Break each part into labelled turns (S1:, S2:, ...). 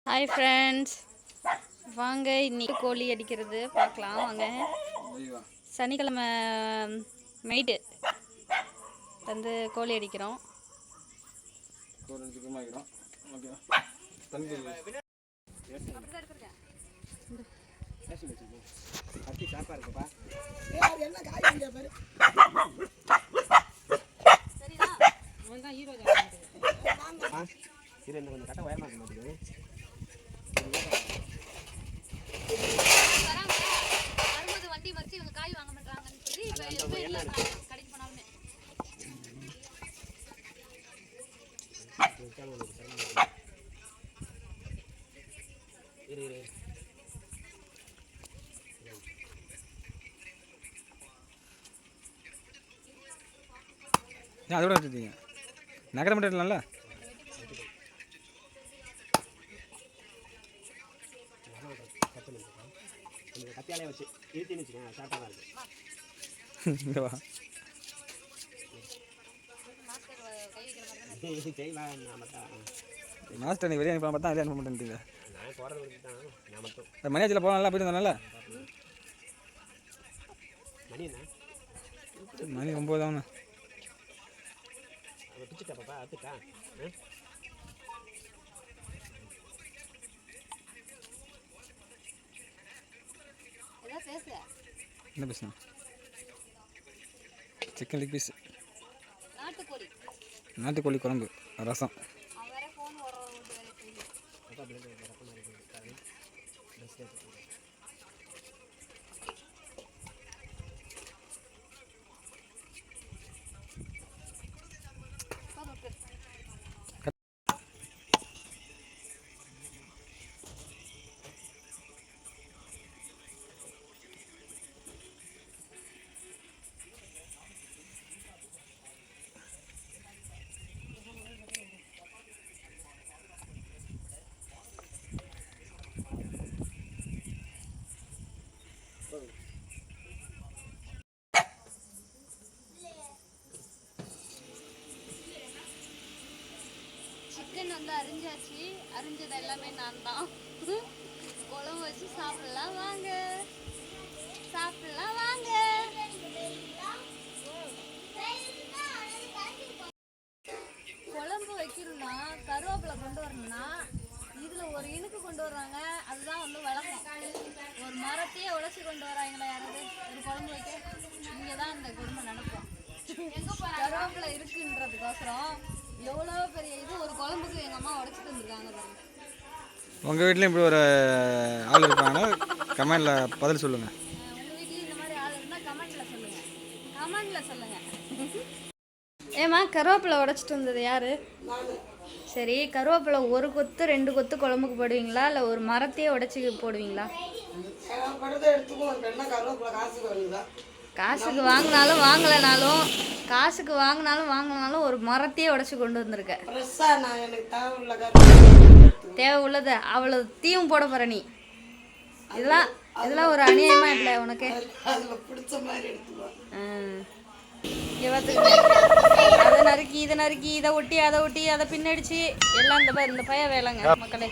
S1: Hi friends, வாங்க இன்னைக்கு கோழி அடிக்கிறது பார்க்கலாம். வாங்க, சனிக்கிழமை நைட்டு வந்து கோழி அடிக்கிறோம். வண்டி மறிச்சு இவங்க காய் வாங்க மாட்டாங்கன்னு சொல்லி கடைக்கு போனாலுமே
S2: அதோட எடுத்துட்டீங்க நகர மட்டும் நல்லா கத்தியாலே வச்சு இழுத்தின்னு வச்சுக்கோங்க, ஷார்ட்டாக தான் இருக்குது. இங்கே வா மாஸ்டர், நீ வெளியே அனுப்ப பார்த்தா வெளியே அனுப்ப மாட்டேன்ட்டீங்க. நான் போகிறது வரைக்கும் தான் நான் மட்டும் மணியாச்சில் போகலாம்ல, போயிட்டு வந்தோம்ல. மணி என்ன மணி 9 ஆகுண்ணா. பிடிச்சிட்டா பாப்பா, அத்துட்டா என்ன பேசுனா? சிக்கன் லெக் பீஸ், நாட்டுக்கோழி குழம்பு, ரசம்.
S1: சிக்கன் வந்து அரிஞ்சாச்சு. அரிஞ்சது எல்லாமே நான் தான். குழம்பு வச்சு சாப்பிடலாம் வாங்க, சாப்பிடலாம் வாங்க. குழம்பு வைக்கணும்னா கருவேப்பிலை கொண்டு வரணும்னா இதுல ஒரு இனுக்கு கொண்டு வர்றாங்க, அதுதான் வந்து வழக்கம். ஒரு மரத்தையே உடைச்சு கொண்டு வராங்களா யாராவது ஒரு குழம்பு வைக்க? இங்கே தான் அந்த குடும்பம் நடக்கும். கருவேப்பிலை இருக்குன்றதுக்கோசரம் எவ்வளோ பெரிய இது ஒரு குழம்புக்கு எங்கள் அம்மா உடைச்சிட்டு வந்துருக்காங்க பாருங்க.
S2: உங்கள் வீட்லேயும் இப்படி ஒரு ஆள் இருப்பாங்கன்னா கமெண்டில் பதில் சொல்லுங்கள்.
S1: உங்கள் வீட்லேயும் இந்த மாதிரி ஆள் இருந்தால் கமெண்டில் சொல்லுங்கள், கமெண்டில் சொல்லுங்கள். ஏம்மா, கருவேப்பிலை உடைச்சிட்டு வந்தது யார்? சரி, கருவேப்பிலை ஒரு கொத்து 2 கொத்து குழம்புக்கு போடுவீங்களா, இல்லை ஒரு மரத்தையே உடைச்சி போடுவீங்களா? காசுக்கு வாங்கினாலும் வாங்கலைனாலும், காசுக்கு வாங்கினாலும் ஒரு மரத்தையே உடைச்சி கொண்டு வந்திருக்க. தேவை உள்ளது அவ்வளோ தீயும் போட போற நீ. இதெல்லாம் ஒரு அநியாயமா இல்லை உனக்கு? அதை நறுக்கி இதை ஒட்டி அதை பின்னடிச்சு எல்லாம் இந்த பய வேலைங்க மக்களே.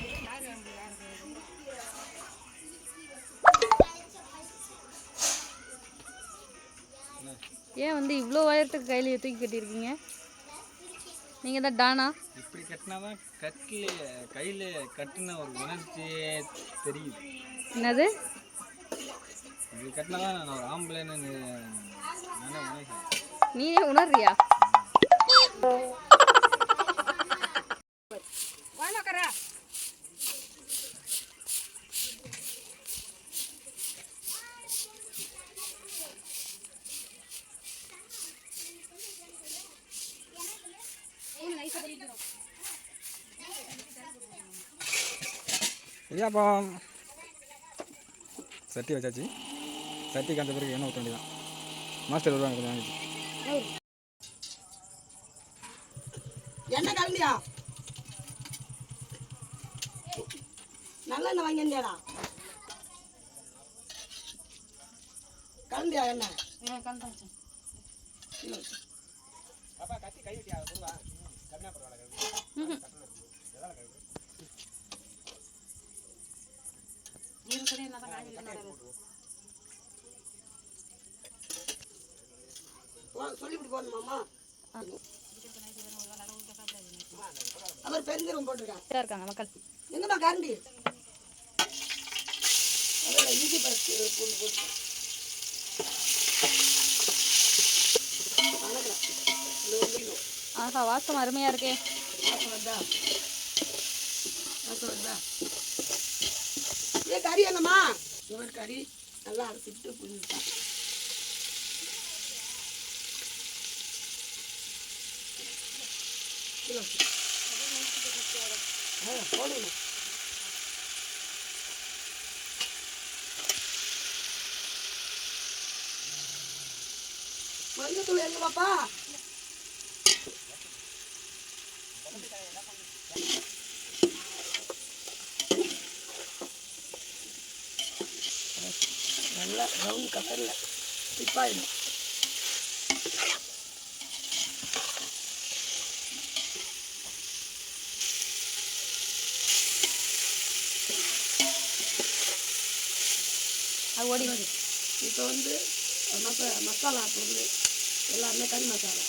S1: ஏன் வந்து இவ்வளோ உயரத்துக்கு கையில் தூக்கி கட்டியிருக்கீங்க? நீங்கள் தான் டானா?
S2: இப்படி கட்டினா தான் கையில் கட்டின ஒரு உணர்ச்சியே தெரியுது.
S1: என்னது?
S2: இப்படி கட்டினா தான் நான் ஒரு ஆம்பளைன்னு நானே உணர்கிறேன்.
S1: நீனே உணர்றியா?
S2: அப்போ சட்டி வச்சாச்சு. சட்டி காந்த பிறகு எண்ணெய் ஊற்ற வேண்டியதான். மாஸ்டர் வருவாங்க கொஞ்சம் வாங்கிச்சு.
S3: என்ன கலந்தியா? நல்லெண்ணெய் வாங்கியாடா? கலந்தியா எண்ணெய்?
S1: கலந்தாச்சு.
S2: கை
S3: சொல்லிவிட்டு போகணுமாம்மா? அவர் பெருஞ்சீரகம் போட்டிருக்காங்க
S1: இருக்காங்க மக்கள்.
S3: எங்கம்மா கரண்டி? அதோட இஞ்சி பருப்பு பூண்டு போட்டு
S1: ஆஹா, வாசம் அருமையா இருக்கே.
S3: வாசம் வருதா? வாசம் வருதா? ஏன் கறி என்னம்மா? சுவர் கறி நல்லா அரைச்சிட்டு புரிஞ்சுட்டா. போடணும். மஞ்சத்தூள் எங்க பாப்பா? நல்லா ரவுண்ட் கலர்ல டிப்பாயிடும்.
S1: அது ஓடி
S3: இப்போ வந்து மசாலா பொருள் எல்லாருமே கறி மசாலா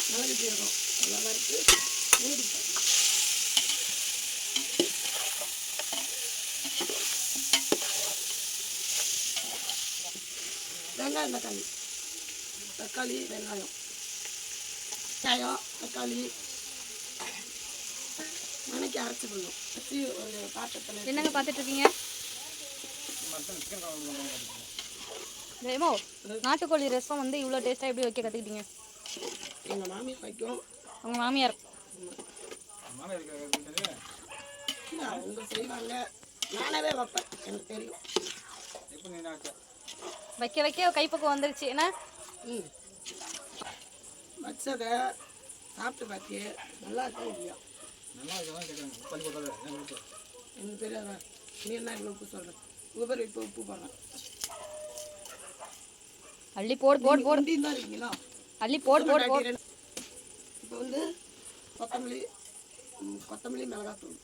S3: மிளகு சீரகம் எல்லாம் வறுத்து மூடி வெங்காயம் தக்காளி வெங்காயம் தக்காளி மணிக்கு அரைச்சி போடணும். வச்சு ஒரு பாத்திரத்தில்
S1: என்னங்க பார்த்துட்டு இருக்கீங்க? ஜெயமோ, நாட்டுக்கோழி ரசம் வந்து இவ்வளோ டேஸ்ட்டாக எப்படி வைக்க கற்றுக்கிட்டீங்க?
S3: எங்கள் மாமியார் வைக்கும்.
S1: உங்கள் மாமியார்?
S3: இல்லை, அவங்க செய்வாங்க. நானாவே வைப்பேன், எனக்கு தெரியும்.
S1: வைக்க வைக்க கைப்பக்கம் வந்துருச்சு என்ன?
S3: வச்சதை சாப்பிட்டு பார்த்து நல்லா இருக்கா இல்லையா? எனக்கு தெரியாதா? நீ என்ன இவ்வளோ உப்பு சொல்கிறேன்? உங்கள் பேர் இப்போ உப்பு போடுறேன்.
S1: அள்ளி போடு போடு போடு.
S3: தான் இருக்கீங்களா?
S1: அள்ளி போடு போடு போடு.
S3: இப்போ வந்து கொத்தமல்லி மிளகாத்தூள்.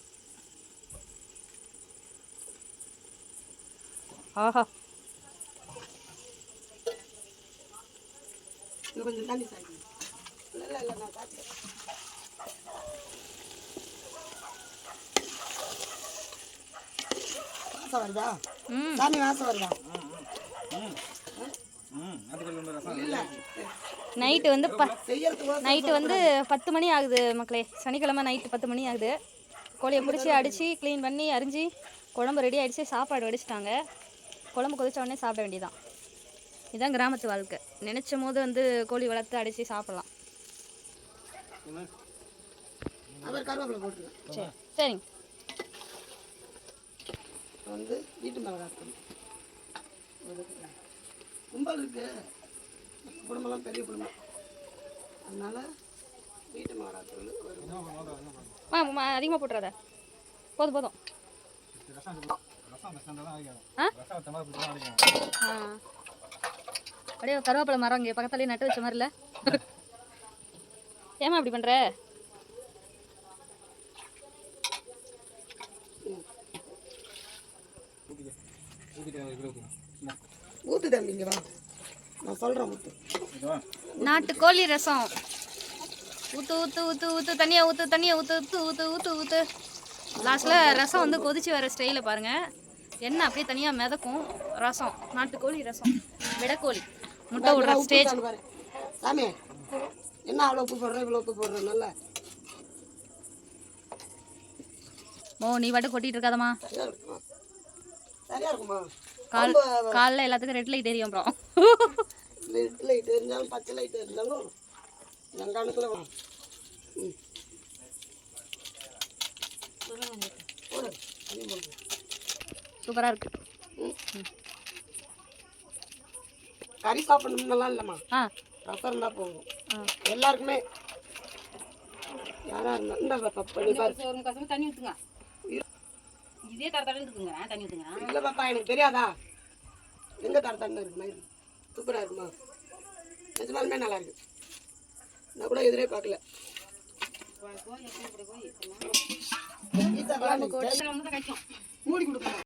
S1: ஆஹா,
S3: இன்னும் கொஞ்சம் தண்ணி சாய்க்கணும். இல்லை நான் சாப்பிட்டேன். வாசம் வருதா? சாமி வாசம் வருதா? இல்லை,
S1: நைட்டு வந்து
S3: செய்யறதுக்கு
S1: நைட்டு வந்து 10 மணி ஆகுது மக்களே. சனிக்கிழமை நைட்டு 10 மணி ஆகுது. கோழியை பிடிச்சி அடித்து க்ளீன் பண்ணி அரிஞ்சு குழம்பு ரெடி ஆகிடுச்சு. சாப்பாடு வடிச்சிட்டாங்க. குழம்பு கொதிச்ச உடனே சாப்பிட வேண்டியதான். இதுதான் கிராமத்து வாழ்க்கை. நினச்ச போது வந்து கோழி வளர்த்து அடித்து சாப்பிட்லாம்.
S3: அவர் கருவேப்பிலை போட்டுருக்கேன்.
S1: சரி சரிங்க.
S3: வந்து வீட்டு மிளகாத்தூள் கும்பல் இருக்கு. குடும்பம்லாம் பெரிய குடும்பம், அதனால வீட்டு மிளகாத்தூள்
S1: அதிகமாக போட்டுறாத. போதும் போதும். அப்படியே கருவேப்பிலை மரம் இங்கே பக்கத்துலேயே நட்டு வச்ச மாதிரில. ஏமா இப்படி பண்ணுற?
S3: ஊத்து தம்பிங்க வா, நான் சொல்கிறேன். ஊத்து
S1: நாட்டுக்கோழி ரசம். ஊற்று ஊற்று ஊற்று ஊற்று தண்ணியை ஊற்று தண்ணியை ஊற்று ஊற்று ஊற்று ஊற்று ஊற்று. லாஸ்ட்டில் ரசம் வந்து கொதிச்சு வர ஸ்டைலில் பாருங்கள். எண்ணெய் அப்படியே தனியாக மிதக்கும். ரசம், நாட்டுக்கோழி ரசம், விடக்கோழி முட்டை விடுற ஸ்டேஜ்.
S3: சாமி என்ன அவ்வளோ உப்பு போடுறேன், இவ்வளோ உப்பு போடுறேன். நல்லா
S1: நீ பாட்டு கொட்டிட்டு இருக்காதம்மா.
S3: சரியா இருக்குமா?
S1: காலைல எல்லாத்துக்கும் ரெட் லைட் தெரியும். அப்புறம்
S3: ரெட் லைட் இருந்தாலும் பச்சை லைட் இருந்தாலும் எங்கானுக்குள்ள வரும்.
S1: சூப்பராக இருக்கு.
S3: கறி சாப்பிடணும்னெல்லாம் இல்லைம்மா, ரசம் இருந்தால் போகும் எல்லாருக்குமே. யாரா இருந்தா இந்த
S1: தண்ணி ஊற்றுங்க. இதே தரத்தடன்னு இருக்குங்க. தண்ணி ஊற்றுங்க.
S3: இல்லை பாப்பா, எனக்கு தெரியாதா? எங்கே தரத்தண்ணு இருக்குமா? சூப்பராக இருக்குமா? நிஜமாலுமே நல்லா இருக்கு. நான் கூட எதிரே பார்க்கல. மூடி கொடுக்கணும்.